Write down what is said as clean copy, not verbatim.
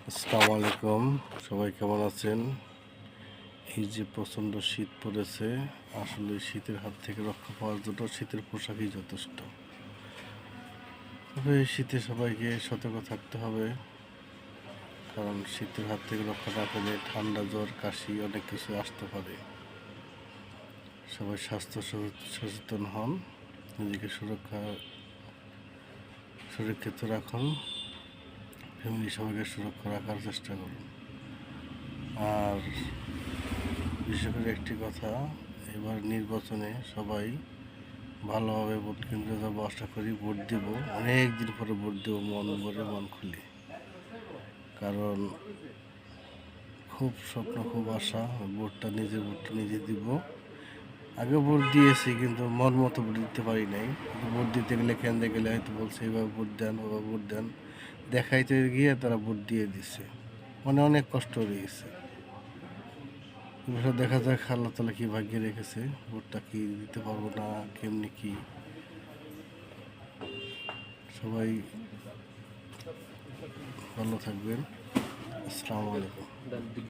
আসসালামু আলাইকুম, সবাই কেমন আছেন? এই যে প্রচণ্ড শীত পড়েছে, আসলে শীতের হাত থেকে রক্ষা পাওয়ার জন্য শীতের পোশাকই যথেষ্ট। তবে এই শীতে সবাইকে সতর্ক থাকতে হবে, কারণ শীতের হাত থেকে রক্ষা না পেলে ঠান্ডা, জ্বর, কাশি অনেক কিছু আসতে পারে। সবাই স্বাস্থ্য সচেতন হন, নিজেকে সুরক্ষিত রাখুন, ফ্যামিলি সবাইকে সুরক্ষা রাখার চেষ্টা করুন। আর বিশেষ করে একটি কথা, এবার নির্বাচনে সবাই ভালোভাবে ভোট কেন্দ্রে যাবো, আশা করি ভোট দেব, অনেক দিন পরে ভোট দেবো মন ভরে, মন খুলে। কারণ খুব স্বপ্ন, খুব আশা ভোটটা নিজে দিব। আগে ভোট দিয়েছি, কিন্তু মন মতো ভোট দিতে পারি নাই। ভোট দিতে গেলে কেন্দ্রে গেলে হয়তো বলছে এবার ভোট দেন, ওবার ভোট দেন, দেখাইতে গিয়ে তারা ভোট দিয়ে দিছে, মানে অনেক কষ্ট হয়ে গেছে। এবার দেখা যাক আল্লাহ তাআলা কি ভাগ্যে রেখেছে, ভোটটা কি দিতে পারবো না কেমনি কি। সবাই ভালো থাকবেন। আসসালামু আলাইকুম।